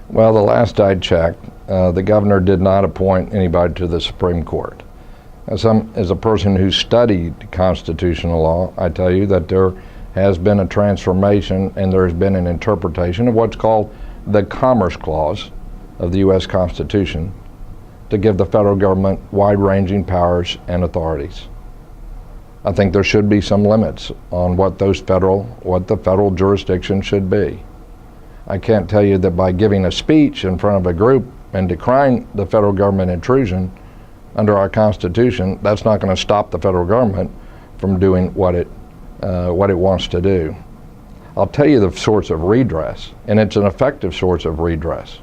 Well, the last I checked, the governor did not appoint anybody to the Supreme Court. As a person who studied constitutional law, I tell you that there has been a transformation and there has been an interpretation of what's called the Commerce Clause of the U.S. Constitution to give the federal government wide-ranging powers and authorities. I think there should be some limits on what the federal jurisdiction should be. I can't tell you that by giving a speech in front of a group and decrying the federal government intrusion under our Constitution, that's not going to stop the federal government from doing what it wants to do. I'll tell you the source of redress, and it's an effective source of redress.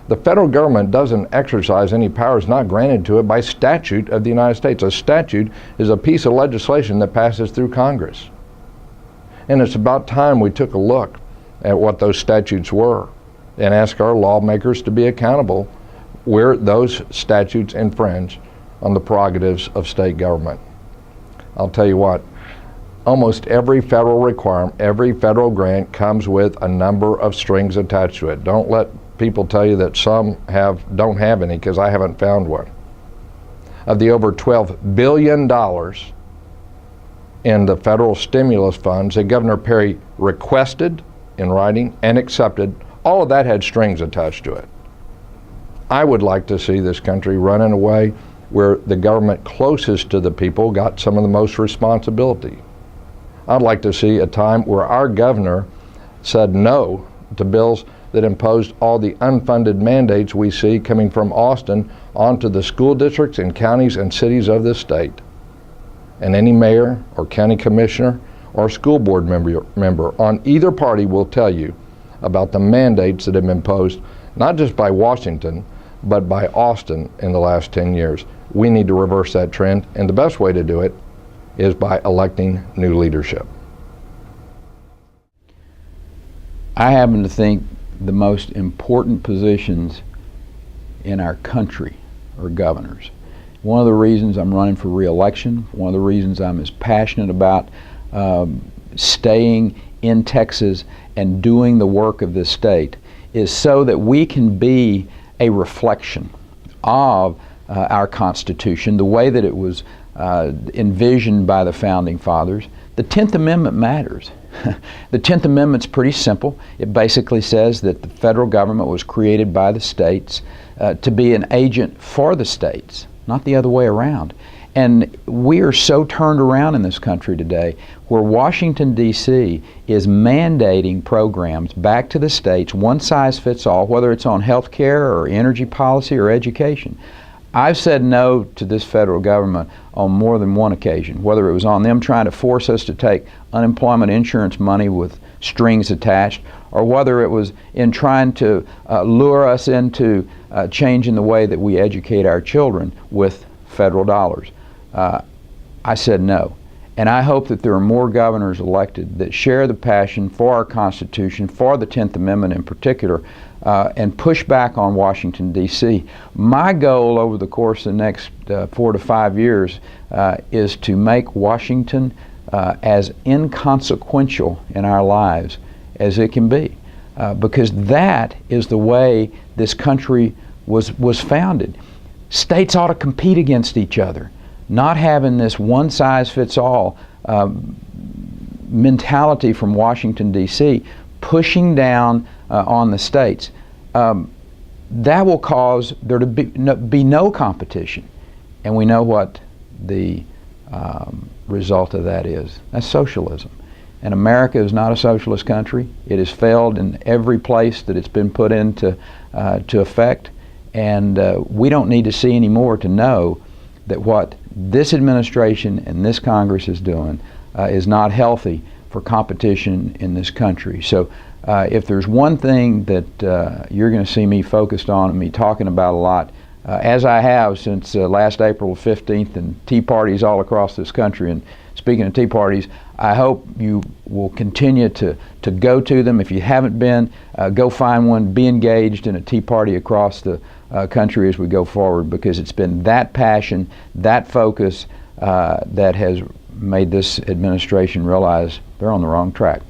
The federal government doesn't exercise any powers not granted to it by statute of the United States. A statute is a piece of legislation that passes through Congress. And it's about time we took a look at what those statutes were and ask our lawmakers to be accountable where those statutes infringe on the prerogatives of state government. I'll tell you what, almost every federal requirement, every federal grant comes with a number of strings attached to it. Don't let people tell you that some don't have any, because I haven't found one. Of the over $12 billion in the federal stimulus funds that Governor Perry requested in writing and accepted, all of that had strings attached to it. I would like to see this country run in a way where the government closest to the people got some of the most responsibility. I'd like to see a time where our governor said no to bills that imposed all the unfunded mandates we see coming from Austin onto the school districts and counties and cities of this state. And any mayor or county commissioner or school board member on either party will tell you about the mandates that have been imposed, not just by Washington, but by Austin in the last 10 years. We need to reverse that trend, and the best way to do it is by electing new leadership. I happen to think the most important positions in our country are governors. One of the reasons I'm running for re-election, one of the reasons I'm as passionate about staying in Texas and doing the work of this state is so that we can be a reflection of our Constitution, the way that it was envisioned by the Founding Fathers. The 10th Amendment matters. The 10th Amendment's pretty simple. It basically says that the federal government was created by the states to be an agent for the states, not the other way around. And we are so turned around in this country today where Washington, D.C. is mandating programs back to the states, one size fits all, whether it's on health care or energy policy or education. I've said no to this federal government on more than one occasion, whether it was on them trying to force us to take unemployment insurance money with strings attached, or whether it was in trying to lure us into changing the way that we educate our children with federal dollars. I said no. And I hope that there are more governors elected that share the passion for our Constitution, for the 10th Amendment in particular, and push back on Washington, D.C. My goal over the course of the next 4 to 5 years is to make Washington as inconsequential in our lives as it can be, because that is the way this country was founded. States ought to compete against each other, not having this one-size-fits-all mentality from Washington, D.C., pushing down on the states. That will cause there to be no competition. And we know what the result of that is. That's socialism. And America is not a socialist country. It has failed in every place that it's been put into to effect. And we don't need to see any more to know that what this administration and this Congress is doing is not healthy for competition in this country. So if there's one thing that you're going to see me focused on and me talking about a lot, as I have since last April 15th, and tea parties all across this country, and speaking of tea parties, I hope you will continue to go to them. If you haven't been, go find one, be engaged in a tea party across the country as we go forward, because it's been that passion, that focus that has made this administration realize they're on the wrong track.